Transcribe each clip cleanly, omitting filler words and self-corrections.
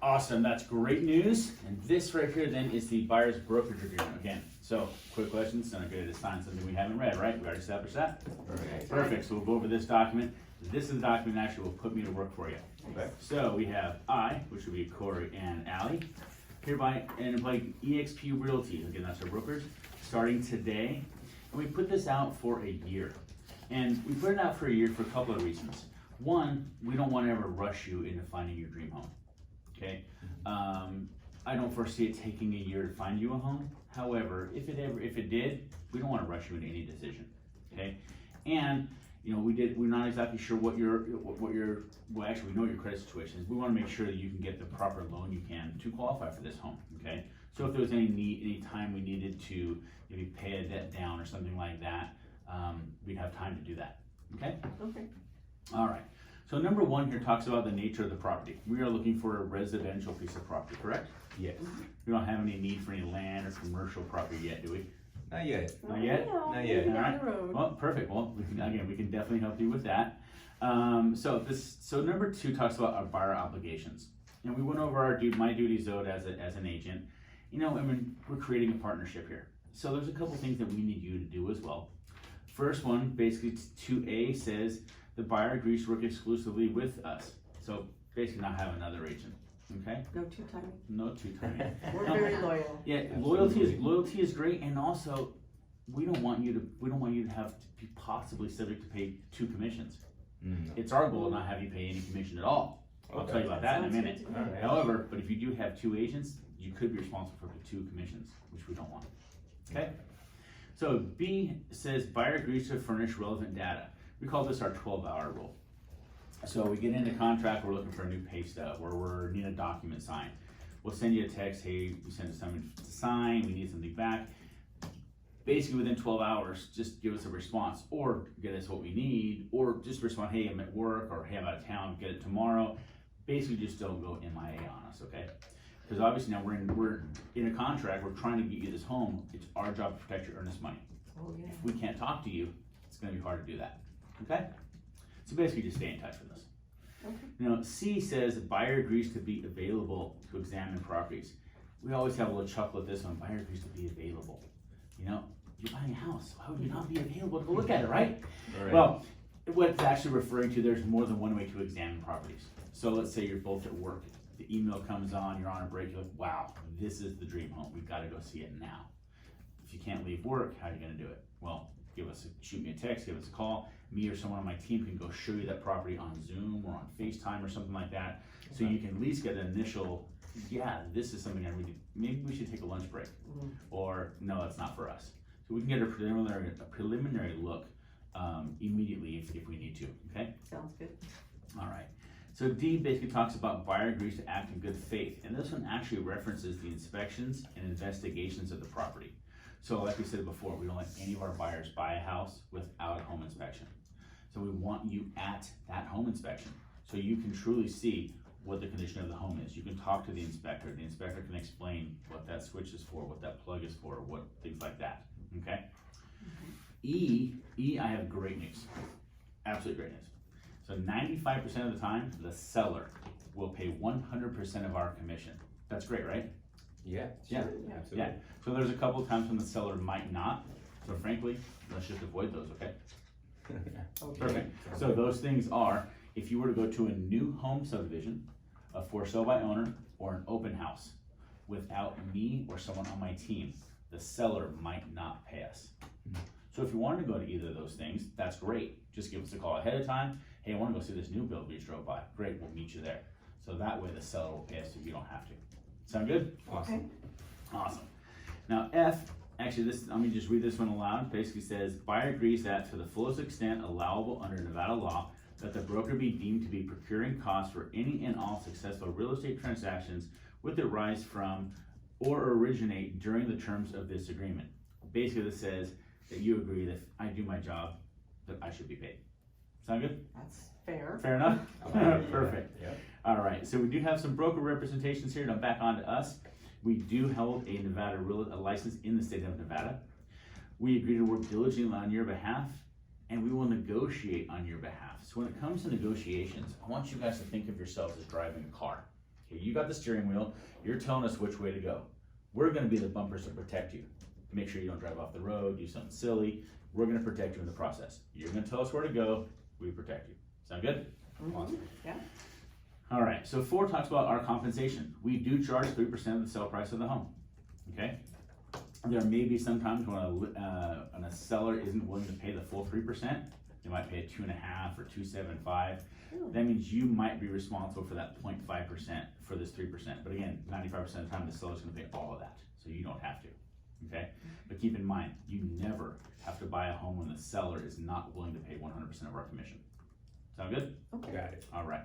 Awesome, that's great news. And this right here then is the buyer's brokerage agreement again. So, quick question, it's not good to sign something we haven't read, right? We already established that? Right. Perfect, so we'll go over this document. This is the document that actually will put me to work for you. Okay. So we have I, which would be Corey and Allie, hereby and employing EXP Realty, again that's our brokerage, starting today. And we put this out for a year. And we put it out for a year for a couple of reasons. One, we don't want to ever rush you into finding your dream home. Okay, I don't foresee it taking a year to find you a home. However, if it did, we don't want to rush you into any decision. Okay, and you know we're not exactly sure what well actually we know your credit situation is. We want to make sure that you can get the proper loan you can to qualify for this home. Okay, so if there was any time we needed to maybe pay a debt down or something like that, we'd have time to do that. Okay. Okay. All right. So number one here talks about the nature of the property. We are looking for a residential piece of property, correct? Yes. We don't have any need for any land or commercial property yet, do we? Not yet. Not yet? Not yet. All right. Down the road. Well, perfect. Well, we can definitely help you with that. So number two talks about our buyer obligations, and we went over my duties owed as an agent. You know, I mean, we're creating a partnership here, so there's a couple things that we need you to do as well. First one, basically 2A says the buyer agrees to work exclusively with us. So basically not have another agent, okay? No two-timing. No two-timing. We're No. very loyal. Yeah, Absolutely. loyalty is great, and also we don't want you to have to be possibly subject to pay 2 commissions. It's our goal to not have you pay any commission at all. I'll tell you about that in a Sounds minute. good to me. Alright. However, but if you do have 2 agents, you could be responsible for 2 commissions, which we don't want. Okay? So B says buyer agrees to furnish relevant data. We call this our 12-hour rule. So we get into contract, we're looking for a new pay stub, or we need a document signed. We'll send you a text, hey, we sent us something to sign, we need something back. Basically within 12 hours, just give us a response, or get us what we need, or just respond, hey, I'm at work, or hey, I'm out of town, get it tomorrow. Basically just don't go MIA on us, okay? Because obviously now we're in a contract, we're trying to get you this home, it's our job to protect your earnest money. Oh, yeah. If we can't talk to you, it's gonna be hard to do that, okay? So basically just stay in touch with us. Okay. Now, C says buyer agrees to be available to examine properties. We always have a little chuckle at this one, buyer agrees to be available. You know, you're buying a house, why would you not be available to go look at it, right? Alright. Well, what it's actually referring to, there's more than one way to examine properties. So let's say you're both at work, the email comes on, you're on a break, you're like, wow, this is the dream home, we've gotta go see it now. If you can't leave work, how are you gonna do it? Well, shoot me a text, give us a call. Me or someone on my team can go show you that property on Zoom or on FaceTime or something like that. So you can at least get an initial, yeah, this is something maybe we should take a lunch break. Or no, it's not for us. So we can get a preliminary look immediately if we need to, okay? Sounds good. All right. So D basically talks about buyer agrees to act in good faith. And this one actually references the inspections and investigations of the property. So like we said before, we don't let any of our buyers buy a house without a home inspection. So we want you at that home inspection so you can truly see what the condition of the home is. You can talk to the inspector. The inspector can explain what that switch is for, what that plug is for, what things like that, okay? E, I have great news, absolutely great news. So 95% of the time, the seller will pay 100% of our commission. That's great, right? Yeah. Yeah. Absolutely. Yeah, so there's a couple of times when the seller might not, so frankly, let's just avoid those, okay? Okay. Perfect. So those things are, if you were to go to a new home subdivision, a for sale by owner, or an open house, without me or someone on my team, the seller might not pay us. So if you wanted to go to either of those things, that's great. Just give us a call ahead of time. Hey, I wanna go see this new build we just drove by. Great, we'll meet you there. So that way the seller will pay us if you don't have to. Sound good? Awesome. Awesome. Now F, actually let me just read this one aloud. Basically says, buyer agrees that to the fullest extent allowable under Nevada law, that the broker be deemed to be procuring costs for any and all successful real estate transactions which arise from or originate during the terms of this agreement. Basically this says that you agree that if I do my job, that I should be paid. Sound good? That's fair. Fair enough? Yeah. Perfect. Yep. All right, so we do have some broker representations here. Now back on to us. We do hold a Nevada a license in the state of Nevada. We agree to work diligently on your behalf, and we will negotiate on your behalf. So when it comes to negotiations, I want you guys to think of yourselves as driving a car. Okay, you got the steering wheel, you're telling us which way to go. We're gonna be the bumpers to protect you, to make sure you don't drive off the road, do something silly. We're gonna protect you in the process. You're gonna tell us where to go, we protect you. Sound good? Mhm. Yeah. All right, so 4 talks about our compensation. We do charge 3% of the sale price of the home, okay? There may be some times when a seller isn't willing to pay the full 3%. They might pay a 2.5 or 2.75. Really? That means you might be responsible for that 0.5% for this 3%. But again, 95% of the time, the seller's gonna pay all of that, so you don't have to, okay? But keep in mind, you never have to buy a home when the seller is not willing to pay 100% of our commission. Sound good? Okay. Got it. All right.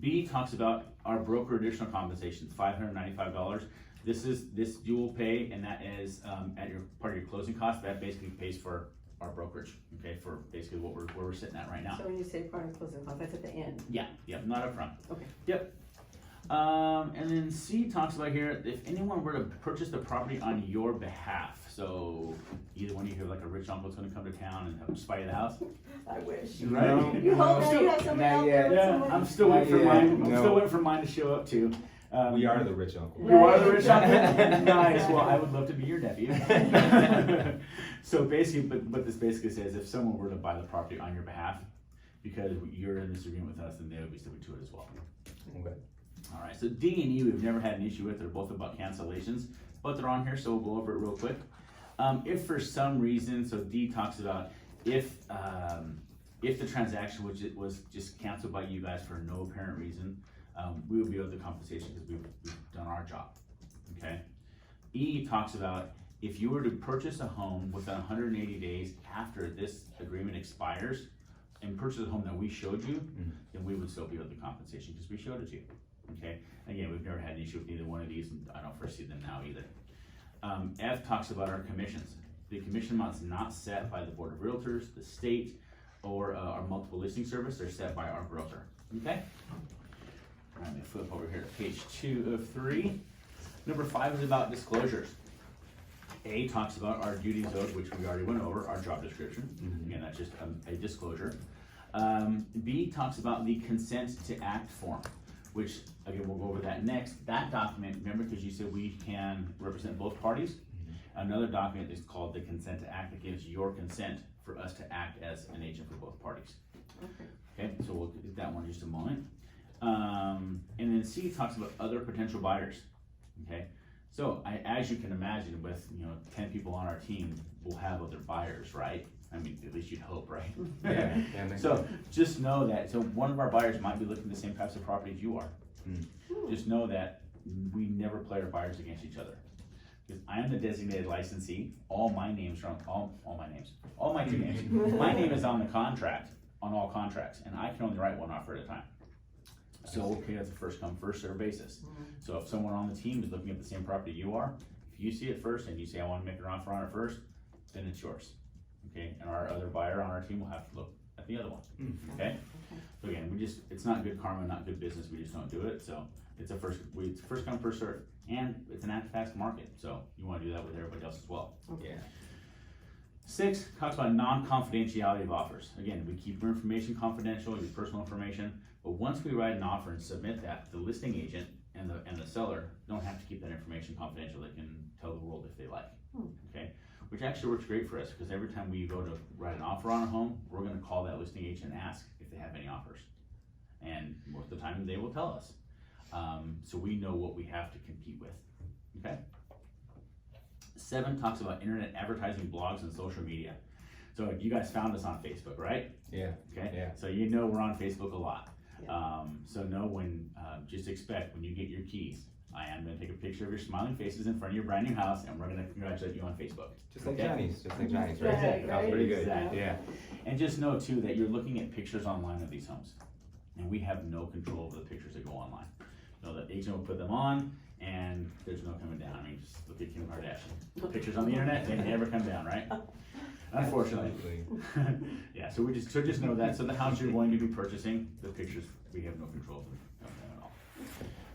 B talks about our broker additional compensation, $595. This you will pay, and that is at your part of your closing cost. That basically pays for our brokerage, okay, for basically where we're sitting at right now. So when you say part of closing costs, that's at the end. Yeah, not up front. Okay. Yep. And then C talks about here, if anyone were to purchase the property on your behalf, so either one of you have like a rich uncle's gonna come to town and have spy the house. I wish. Right? You hope that you have somebody Not out yet. there with Yeah, someone. I'm still waiting for Yeah, mine. I'm no. still waiting for mine to show up too. We are the rich uncle. You are the rich uncle? Nice, well, I would love to be your nephew. So basically, but what this basically says, if someone were to buy the property on your behalf, because you're in this agreement with us, then they would be subject to it as well. Okay. All right, so D and E, we've never had an issue with. They're both about cancellations, but they're on here, so we'll go over it real quick. If for some reason, so D talks about if the transaction was just canceled by you guys for no apparent reason, we would be owed the compensation because we've done our job, okay? E talks about if you were to purchase a home within 180 days after this agreement expires and purchase a home that we showed you, then we would still be owed the compensation because we showed it to you, okay? Again, we've never had an issue with either one of these, and I don't foresee them now either. F talks about our commissions. The commission amount's not set by the Board of Realtors, the state, or our multiple listing service. They're set by our broker, okay? All right, let me flip over here to page 2 of 3. Number 5 is about disclosures. A talks about our duties owed, which we already went over, our job description. Again, that's just a disclosure. B talks about the consent to act form, which, again, we'll go over that next. That document, remember, because you said we can represent both parties, another document is called the consent to act that gives your consent for us to act as an agent for both parties. Okay, so we'll get that one in just a moment. And then C talks about other potential buyers. Okay, so as you can imagine, with 10 people on our team, we'll have other buyers, right? I mean, at least you'd hope, right? Yeah. So just know that. So one of our buyers might be looking at the same types of properties you are. Just know that we never play our buyers against each other. Because I am the designated licensee. All my names are on all my names. All my 2 names. My name is on the contract, on all contracts, and I can only write one offer at a time. So okay, that's a first come, first served basis. So if someone on the team is looking at the same property you are, if you see it first and you say I want to make an offer on it first, then it's yours. Okay, and our other buyer on our team will have to look at the other one. Okay? So again, it's not good karma, not good business, we just don't do it. So it's first come, first served. And it's an fast market, so you want to do that with everybody else as well. Yeah. 6 talks about non-confidentiality of offers. Again, we keep your information confidential, your personal information, but once we write an offer and submit that, the listing agent and the seller don't have to keep that information confidential. They can tell the world if they like. Okay, which actually works great for us because every time we go to write an offer on a home, we're going to call that listing agent and ask if they have any offers, and most of the time they will tell us. So we know what we have to compete with, okay? 7 talks about internet advertising, blogs, and social media. So you guys found us on Facebook, right? Yeah. Okay. Yeah. So you know we're on Facebook a lot. So know just expect when you get your keys, I am going to take a picture of your smiling faces in front of your brand new house, and we're going to congratulate you on Facebook. Just like Okay? Johnny's, right? Right, That was pretty good. Exactly. Yeah. And just know too that you're looking at pictures online of these homes, and we have no control over the pictures that go online. So the agent will put them on, and there's no coming down. I mean, just look at Kim Kardashian. Pictures on the internet, they never come down, right? Unfortunately. Yeah, so just know that. So the house you're going to be purchasing, the pictures, we have no control of them at all.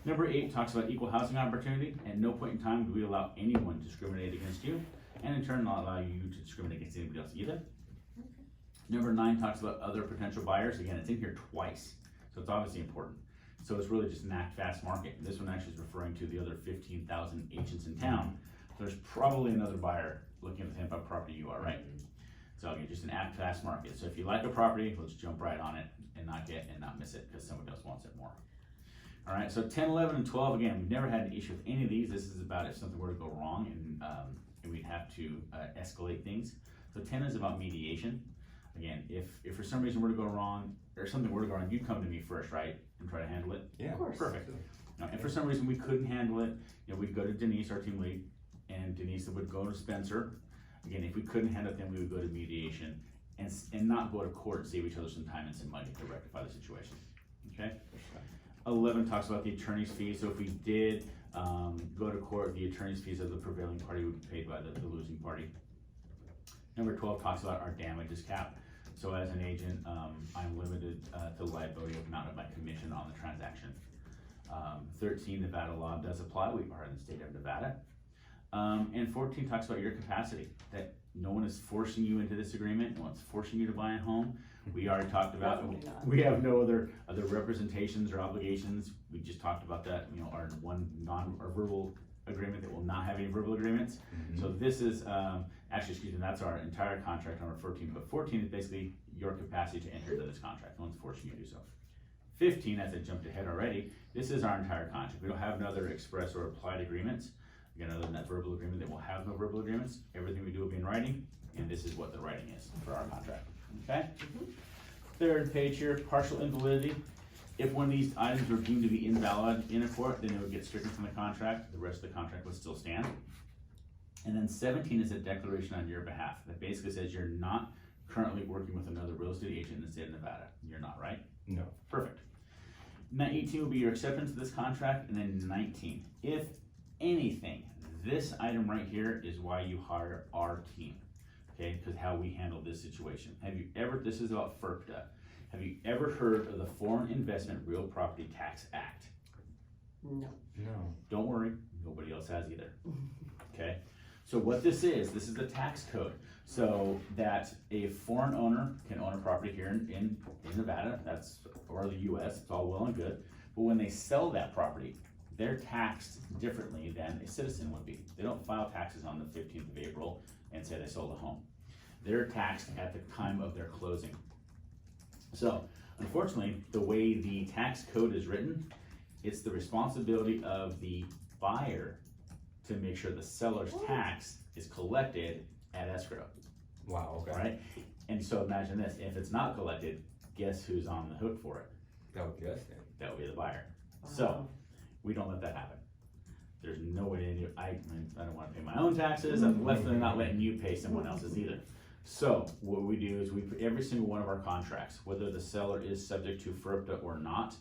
Number 8 talks about equal housing opportunity. At no point in time do we allow anyone to discriminate against you, and in turn not allow you to discriminate against anybody else either. Number 9 talks about other potential buyers. Again, it's in here twice, so it's obviously important. So it's really just an act fast market. This one actually is referring to the other 15,000 agents in town. There's probably another buyer looking at the same type of property you are, right? So again, just an act fast market. So if you like a property, let's jump right on it and not miss it because somebody else wants it more. All right, so 10, 11, and 12, again, we've never had an issue with any of these. This is about if something were to go wrong and we'd have to escalate things. So 10 is about mediation. Again, if for some reason were to go wrong, or something were to go wrong, you'd come to me first, right? And try to handle it? Yeah. Of course. Perfect. Now, if for some reason we couldn't handle it, we'd go to Denise, our team lead, and Denise would go to Spencer. Again, if we couldn't handle it, then we would go to mediation and not go to court and save each other some time and some money to rectify the situation, okay? 11 talks about the attorney's fees. So if we did go to court, the attorney's fees of the prevailing party would be paid by the losing party. Number 12 talks about our damages cap. So as an agent, I'm limited to liability amount of my commission on the transaction. 13, Nevada law does apply. We are in the state of Nevada. And 14 talks about your capacity, that no one is forcing you into this agreement, no one's forcing you to buy a home. We already talked about, Definitely not. we have no other representations or obligations. We just talked about that, our one verbal agreement that will not have any verbal agreements. So this is, actually, excuse me, that's our entire contract, number 14, but 14 is basically your capacity to enter into this contract. No one's forcing you to do so. 15, as I jumped ahead already, this is our entire contract. We don't have another express or applied agreements. Again, other than that verbal agreement, that will have no verbal agreements. Everything we do will be in writing, and this is what the writing is for our contract, okay? Third page here, partial invalidity. If one of these items were deemed to be invalid in a court, then it would get stricken from the contract. The rest of the contract would still stand. And then 17 is a declaration on your behalf that basically says you're not currently working with another real estate agent in the state of Nevada. You're not, right? No. Perfect. Now 18 will be your acceptance of this contract, and then 19, if anything, this item right here is why you hire our team, okay? Because how we handle this situation. Have you ever, this is about FERPTA, have you ever heard of the Foreign Investment Real Property Tax Act? No. No. Don't worry, nobody else has either, okay? So what this is the tax code. So that a foreign owner can own a property here in Nevada, or the US, it's all well and good. But when they sell that property, they're taxed differently than a citizen would be. They don't file taxes on the 15th of April and say they sold a home. They're taxed at the time of their closing. So unfortunately, the way the tax code is written, it's the responsibility of the buyer to make sure the seller's tax is collected at escrow. Wow, okay. Right? And so imagine this, if it's not collected, guess who's on the hook for it? That would be us then. That would be the buyer. So, we don't let that happen. There's no way to do, I don't wanna pay my own taxes, I'm definitely not letting you pay someone else's either. So, what we do is we put every single one of our contracts, whether the seller is subject to FERPTA or not,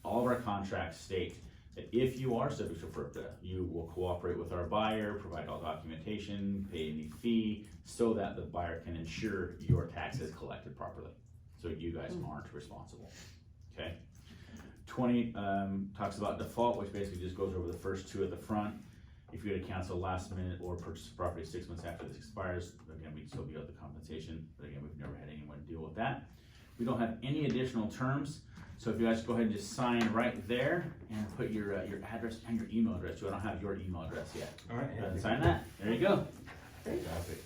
all of our contracts state that if you are subject to FERPTA, you will cooperate with our buyer, provide all documentation, pay any fee, so that the buyer can ensure your tax is collected properly. So you guys aren't responsible, okay? 20 talks about default, which basically just goes over the first two at the front. If you had to cancel last minute or purchase property 6 months after this expires, again, we'd still be able to compensation, but again, we've never had anyone deal with that. We don't have any additional terms, so if you guys go ahead and just sign right there and put your address and your email address, so I don't have your email address yet. All right. Go ahead and sign that, there you go. Fantastic.